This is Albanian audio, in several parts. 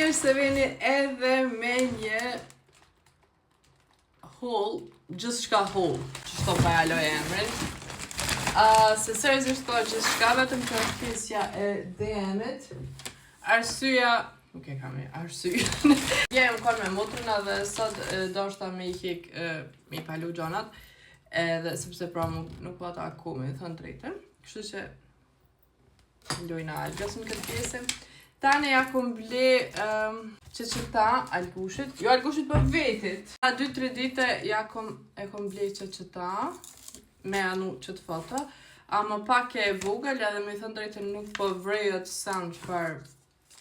mirë se vini edhe me një haul, gjithçka haul, që shto pa jaloj emrin. Se seriozisht ka gjithçka vetëm që pjesja e DM-it. Arsyeja, nuk e kam arsye. Jem kon me motrën dhe sot doshta me i hik me i palu gjonat. Edhe sepse pra nuk po ata aku me thënë drejtën. Kështu që lojna algës në këtë pjesë. Tani ja kom ble qeqeta algushit. Jo algushit për vetit. 2-3 dite ja e kom ble qeqeta me anu qëtë foto. Ama pak e vogël edhe me thënë drejtën nuk po vrejët sa në qëfar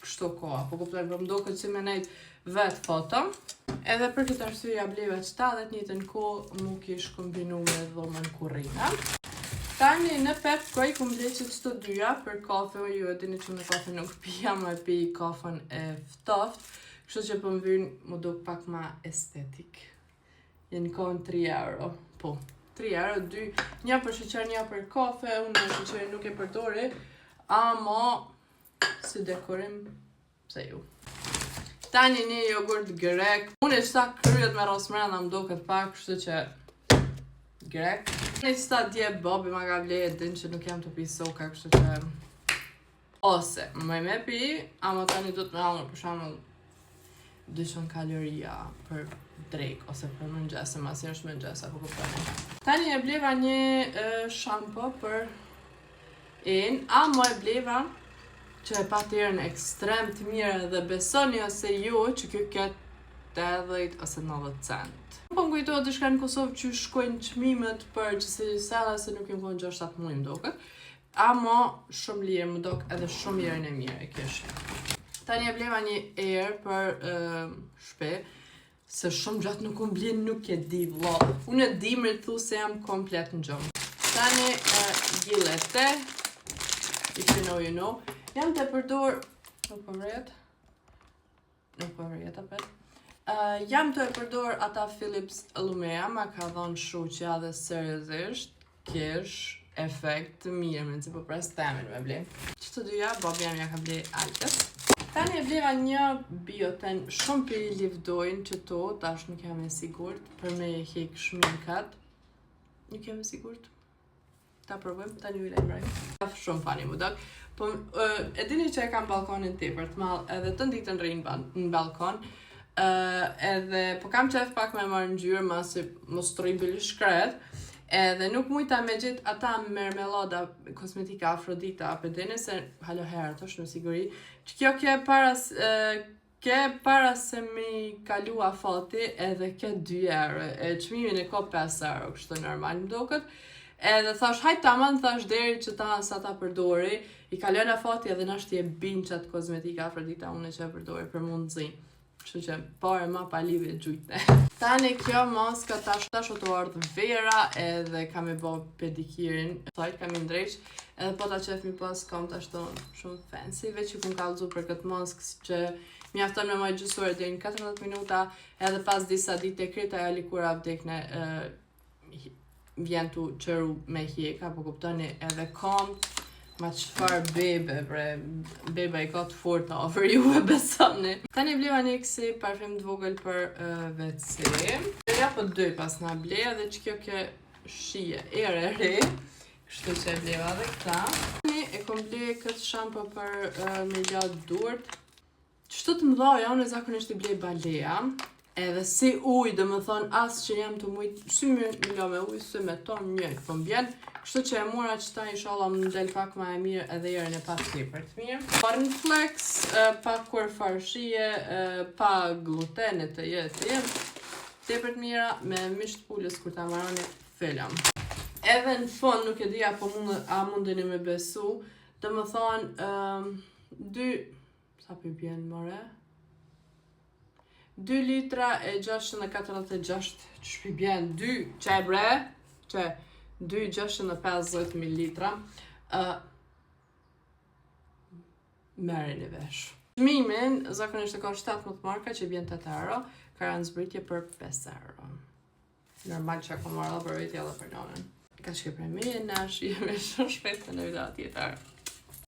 kështu koha. Po kuptoj për mdo këtë si me nejt vetë foto. Edhe për këtë arsye ja bleve 71 kohë mu kish kombinu me dhomën kurrina. Tani në Pepco i kom bleqit çdo dyja për kafe, ju e dini që në kafe nuk pija, ma pi kafën e ftoft, kështu që po më vjen më duk pak ma estetik. Jenë kohën 3 euro, po, 3 euro, 2, një për sheqer, një për kafe, unë në sheqerin nuk e përdori, ama si dekorim, pse ju. Tani një jogurt grek, unë e qëta kryet me rosmrena më duket pak, kështu që grek. Në qëta dje Bobi ma ka ble e din që nuk jam të pi soka, kështu që ose më me pi, ama tani do të me alër për shamë 200 kaloria për drejk, ose për mëngjes, e masë është mëngjes, apo këpëtani. Tani e bleva një shampo për ama e bleva që e patirën ekstrem të mire dhe besoni ose ju që kjo ketë 80 ose 90 cent. Po më kujtohet diçka në Kosovë që shkojnë çmimet për qësi sella se nuk jem konë 6-7 muaj më doket. Ama shumë lirë më dok edhe shumë lirën e mirë e kish. Tani e bleva një erë për shpe, se shumë gjatë nuk unë blinë nuk e di vlo. Unë e di më thu se jam komplet në gjomë. Tani gillete, if you know, jam të përdor, nuk po vërjet apet. Jam të e përdor ata Philips Lumea, ma ka dhonë shuqja dhe seriozisht kish efekt të mirë me nëzi po pres temin me ble. Qëtë dyja, Bobi jam ja ka ble alkës. Tani e bleva një bioten shumë për i livdojnë që to, tash nuk jam e sigurt, për me e hek shminkat. Nuk jam e sigurt. Ta provojmë, tani u i lejmëraj. Shumë fani mu dok. Po, e dini që e kam balkonin tepër të mal, edhe të ndikën rejnë në balkon. Edhe po kam qef pak me marrë në gjyrë masi mos të ribili shkret. Edhe nuk mujta me gjithë ata mermelada kosmetika Afrodita apedine se halo herët është në siguri që kjo ke para se mi kalua fati edhe ke 2 euro e çmimin e ko 5 euro kështë normal më doket. Edhe thash hajt taman thash deri që sa ta përdori i kalon e fati edhe nashti e bin qatë kosmetika Afrodita unë që e përdori për mundësi. Kështu që pare ma palive gjujtne. Tani kjo maska tash o të ardhë vera edhe kam e bo pedikirin. Thajt kam i ndrejq edhe po ta qef mi pas kam tash të shumë fancy. Veç që kum kalzu për këtë mask që mi afton me maj gjysore dhe në 14 minuta edhe pas disa dite krita e likura vdekne vjen tu qëru me hjeka, po kuptoni edhe kam ma qëfar bebe, bre, beba i ka të forta over ju e besoni. Tani bleva një kësi parfum të vogël për WC. Ja po 2 pas nga ble, dhe që kjo ke shije ere re, kështu që e bleva dhe këta. Tani e kom ble këtë shampo për me ljatë durt. Qështu të mdhaja, unë e zakonisht i ble balea. Edhe si uj, dhe më thonë asë që jam të mujtë, si me la me uj, si me tonë njëjtë, po mbjen. Kështu që e mora që ta inshallah më del pak ma e mirë edhe jerën e pak tepër të mirë. Cornflakes, pa kur farshie, pa gluten e të jetë tepër të mira, me misht pullës kur ta maroni felam. Edhe në fond nuk e di apo mundeni me besu, dhe më thonë 2, sa për bjen more? 2 litra e 646, që shpi bjen 2, që e bre, që 250 ml, merin i vesh. Çmimin, zakonisht e ka 17 marka që bjen 8 euro, ka rënë zbritje për 5 euro. Normal që ako marrë për vetja dhe për nonën. Ka shke për me, nash, jemi shumë shpejt në vida tjetër.